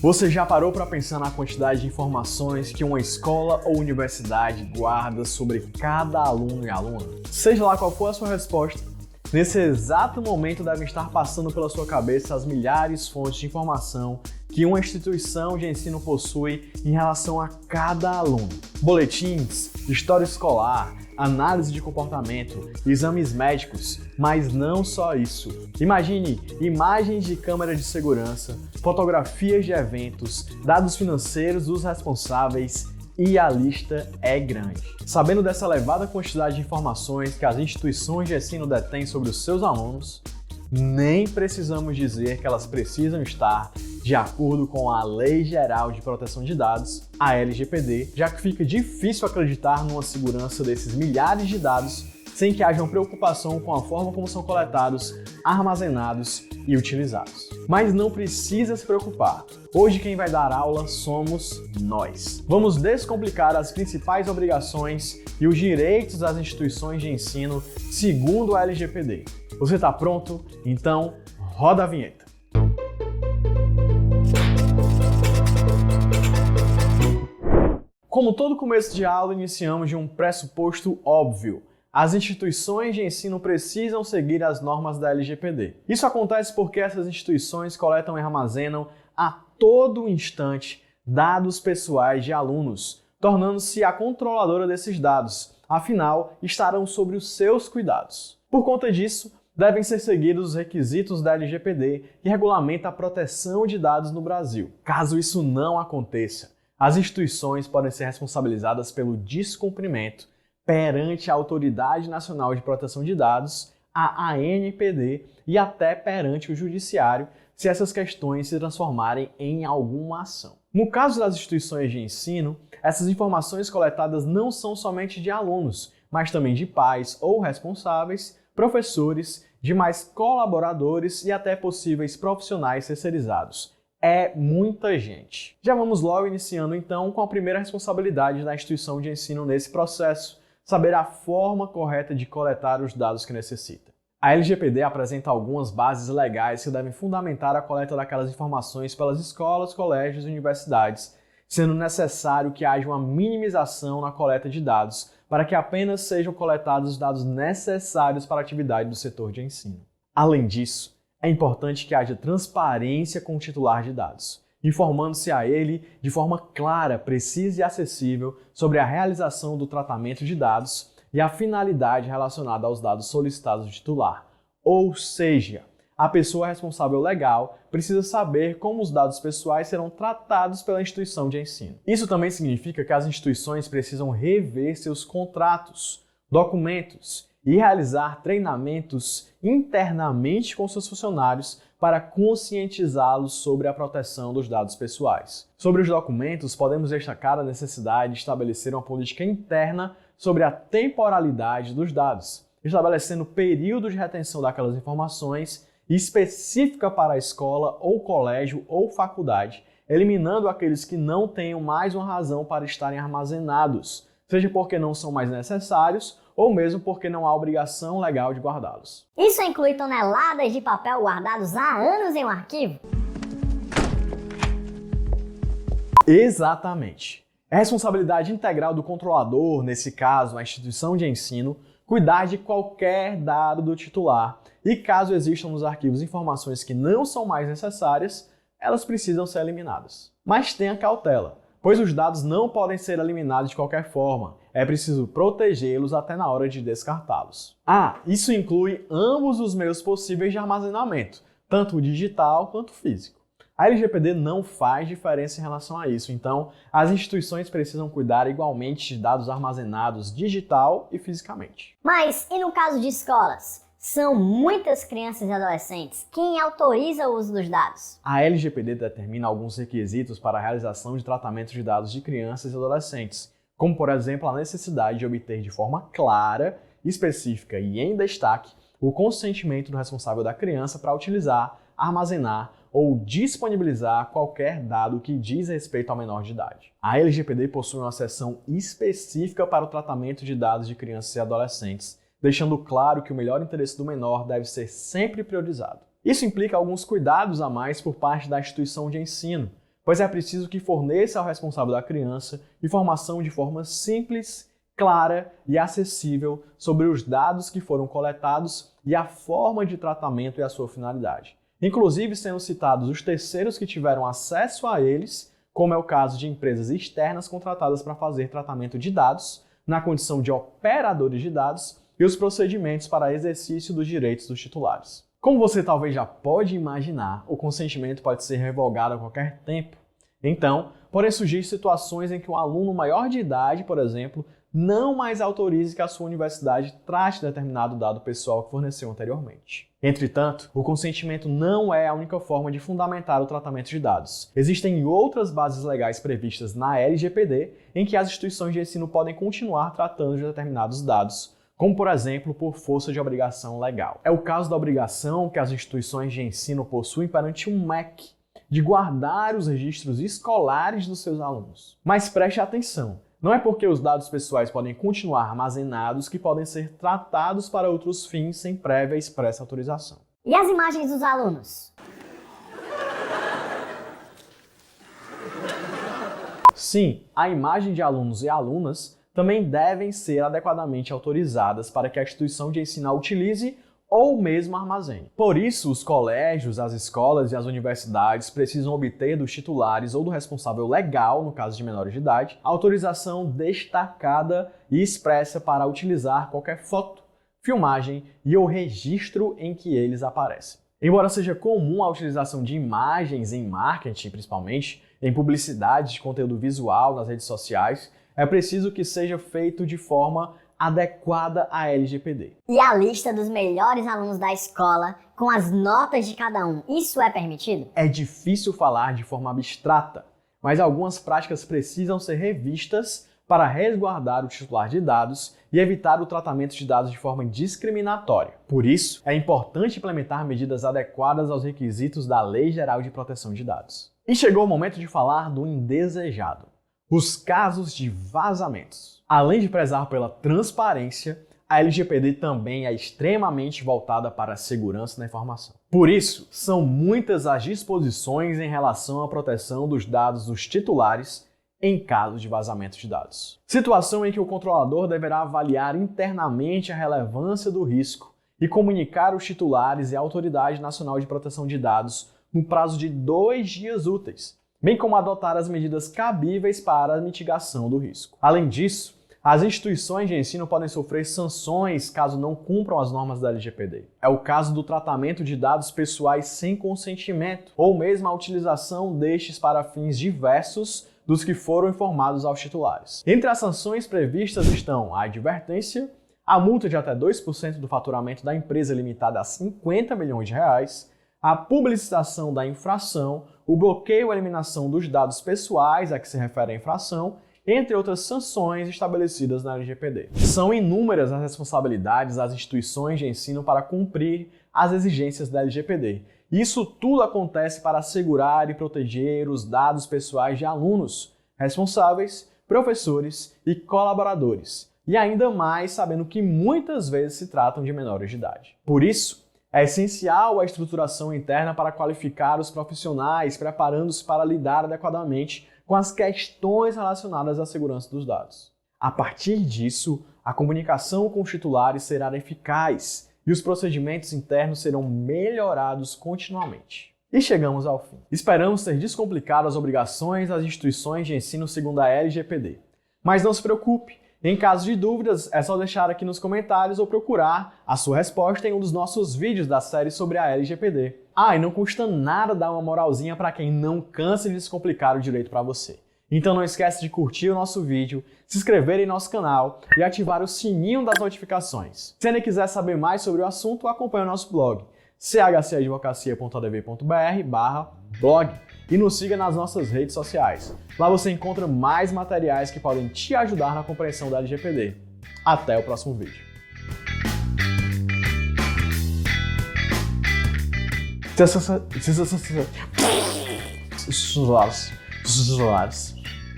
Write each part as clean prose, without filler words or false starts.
Você já parou para pensar na quantidade de informações que uma escola ou universidade guarda sobre cada aluno e aluna? Seja lá qual for a sua resposta, nesse exato momento devem estar passando pela sua cabeça as milhares de fontes de informação que uma instituição de ensino possui em relação a cada aluno. Boletins, história escolar, análise de comportamento, exames médicos, mas não só isso. Imagine imagens de câmeras de segurança, fotografias de eventos, dados financeiros dos responsáveis e a lista é grande. Sabendo dessa elevada quantidade de informações que as instituições de ensino detêm sobre os seus alunos, nem precisamos dizer que elas precisam estar de acordo com a Lei Geral de Proteção de Dados, a LGPD, já que fica difícil acreditar numa segurança desses milhares de dados sem que haja uma preocupação com a forma como são coletados, armazenados e utilizados. Mas não precisa se preocupar. Hoje quem vai dar aula somos nós. Vamos descomplicar as principais obrigações e os direitos das instituições de ensino segundo a LGPD. Você está pronto? Então, roda a vinheta. Como todo começo de aula, iniciamos de um pressuposto óbvio. As instituições de ensino precisam seguir as normas da LGPD. Isso acontece porque essas instituições coletam e armazenam a todo instante dados pessoais de alunos, tornando-se a controladora desses dados. Afinal, estarão sob os seus cuidados. Por conta disso, devem ser seguidos os requisitos da LGPD, que regulamenta a proteção de dados no Brasil. Caso isso não aconteça, as instituições podem ser responsabilizadas pelo descumprimento perante a Autoridade Nacional de Proteção de Dados, a ANPD, e até perante o Judiciário, se essas questões se transformarem em alguma ação. No caso das instituições de ensino, essas informações coletadas não são somente de alunos, mas também de pais ou responsáveis, professores, demais colaboradores e até possíveis profissionais terceirizados. É muita gente. Já vamos logo iniciando então com a primeira responsabilidade da instituição de ensino nesse processo: saber a forma correta de coletar os dados que necessita. A LGPD apresenta algumas bases legais que devem fundamentar a coleta daquelas informações pelas escolas, colégios e universidades, sendo necessário que haja uma minimização na coleta de dados para que apenas sejam coletados os dados necessários para a atividade do setor de ensino. Além disso, é importante que haja transparência com o titular de dados, informando-se a ele de forma clara, precisa e acessível sobre a realização do tratamento de dados e a finalidade relacionada aos dados solicitados do titular. Ou seja, a pessoa responsável legal precisa saber como os dados pessoais serão tratados pela instituição de ensino. Isso também significa que as instituições precisam rever seus contratos, documentos e realizar treinamentos internamente com seus funcionários para conscientizá-los sobre a proteção dos dados pessoais. Sobre os documentos, podemos destacar a necessidade de estabelecer uma política interna sobre a temporalidade dos dados, estabelecendo período de retenção daquelas informações específica para a escola ou colégio ou faculdade, eliminando aqueles que não tenham mais uma razão para estarem armazenados, seja porque não são mais necessários ou mesmo porque não há obrigação legal de guardá-los. Isso inclui toneladas de papel guardados há anos em um arquivo? Exatamente. É responsabilidade integral do controlador, nesse caso a instituição de ensino, cuidar de qualquer dado do titular e caso existam nos arquivos informações que não são mais necessárias, elas precisam ser eliminadas. Mas tenha cautela, pois os dados não podem ser eliminados de qualquer forma. É preciso protegê-los até na hora de descartá-los. Isso inclui ambos os meios possíveis de armazenamento, tanto o digital quanto o físico. A LGPD não faz diferença em relação a isso, então as instituições precisam cuidar igualmente de dados armazenados digital e fisicamente. Mas e no caso de escolas? São muitas crianças e adolescentes. Quem autoriza o uso dos dados? A LGPD determina alguns requisitos para a realização de tratamento de dados de crianças e adolescentes, como, por exemplo, a necessidade de obter de forma clara, específica e em destaque o consentimento do responsável da criança para utilizar, armazenar ou disponibilizar qualquer dado que diz respeito ao menor de idade. A LGPD possui uma seção específica para o tratamento de dados de crianças e adolescentes, deixando claro que o melhor interesse do menor deve ser sempre priorizado. Isso implica alguns cuidados a mais por parte da instituição de ensino, pois é preciso que forneça ao responsável da criança informação de forma simples, clara e acessível sobre os dados que foram coletados e a forma de tratamento e a sua finalidade. Inclusive sendo citados os terceiros que tiveram acesso a eles, como é o caso de empresas externas contratadas para fazer tratamento de dados, na condição de operadores de dados, e os procedimentos para exercício dos direitos dos titulares. Como você talvez já pode imaginar, o consentimento pode ser revogado a qualquer tempo. Então, podem surgir situações em que um aluno maior de idade, por exemplo, não mais autorize que a sua universidade trate determinado dado pessoal que forneceu anteriormente. Entretanto, o consentimento não é a única forma de fundamentar o tratamento de dados. Existem outras bases legais previstas na LGPD em que as instituições de ensino podem continuar tratando de determinados dados, como por exemplo por força de obrigação legal. É o caso da obrigação que as instituições de ensino possuem perante um MEC de guardar os registros escolares dos seus alunos. Mas preste atenção! Não é porque os dados pessoais podem continuar armazenados que podem ser tratados para outros fins sem prévia e expressa autorização. E as imagens dos alunos? Sim, a imagem de alunos e alunas também devem ser adequadamente autorizadas para que a instituição de ensino a utilize ou mesmo armazene. Por isso, os colégios, as escolas e as universidades precisam obter dos titulares ou do responsável legal, no caso de menores de idade, autorização destacada e expressa para utilizar qualquer foto, filmagem e ou registro em que eles aparecem. Embora seja comum a utilização de imagens em marketing, principalmente, em publicidade de conteúdo visual nas redes sociais, é preciso que seja feito de forma adequada à LGPD. E a lista dos melhores alunos da escola, com as notas de cada um, isso é permitido? É difícil falar de forma abstrata, mas algumas práticas precisam ser revistas para resguardar o titular de dados e evitar o tratamento de dados de forma discriminatória. Por isso, é importante implementar medidas adequadas aos requisitos da Lei Geral de Proteção de Dados. E chegou o momento de falar do indesejado: os casos de vazamentos. Além de prezar pela transparência, a LGPD também é extremamente voltada para a segurança da informação. Por isso, são muitas as disposições em relação à proteção dos dados dos titulares em caso de vazamento de dados. Situação em que o controlador deverá avaliar internamente a relevância do risco e comunicar os titulares e à Autoridade Nacional de Proteção de Dados no prazo de 2 dias úteis, bem como adotar as medidas cabíveis para a mitigação do risco. Além disso, as instituições de ensino podem sofrer sanções caso não cumpram as normas da LGPD. É o caso do tratamento de dados pessoais sem consentimento, ou mesmo a utilização destes para fins diversos dos que foram informados aos titulares. Entre as sanções previstas estão a advertência, a multa de até 2% do faturamento da empresa limitada a 50 milhões de reais, a publicitação da infração, o bloqueio ou eliminação dos dados pessoais a que se refere a infração, entre outras sanções estabelecidas na LGPD. São inúmeras as responsabilidades das instituições de ensino para cumprir as exigências da LGPD. Isso tudo acontece para assegurar e proteger os dados pessoais de alunos, responsáveis, professores e colaboradores, e ainda mais sabendo que muitas vezes se tratam de menores de idade. Por isso, é essencial a estruturação interna para qualificar os profissionais, preparando-os para lidar adequadamente com as questões relacionadas à segurança dos dados. A partir disso, a comunicação com os titulares será eficaz e os procedimentos internos serão melhorados continuamente. E chegamos ao fim. Esperamos ter descomplicado as obrigações das instituições de ensino segundo a LGPD. Mas não se preocupe, em caso de dúvidas, é só deixar aqui nos comentários ou procurar a sua resposta em um dos nossos vídeos da série sobre a LGPD. E não custa nada dar uma moralzinha para quem não cansa de descomplicar o direito para você. Então não esquece de curtir o nosso vídeo, se inscrever em nosso canal e ativar o sininho das notificações. Se ainda quiser saber mais sobre o assunto, acompanhe o nosso blog chcadvocacia.adv.br/blog e nos siga nas nossas redes sociais. Lá você encontra mais materiais que podem te ajudar na compreensão da LGPD. Até o próximo vídeo.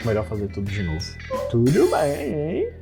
Melhor fazer tudo de novo. Tudo bem, hein?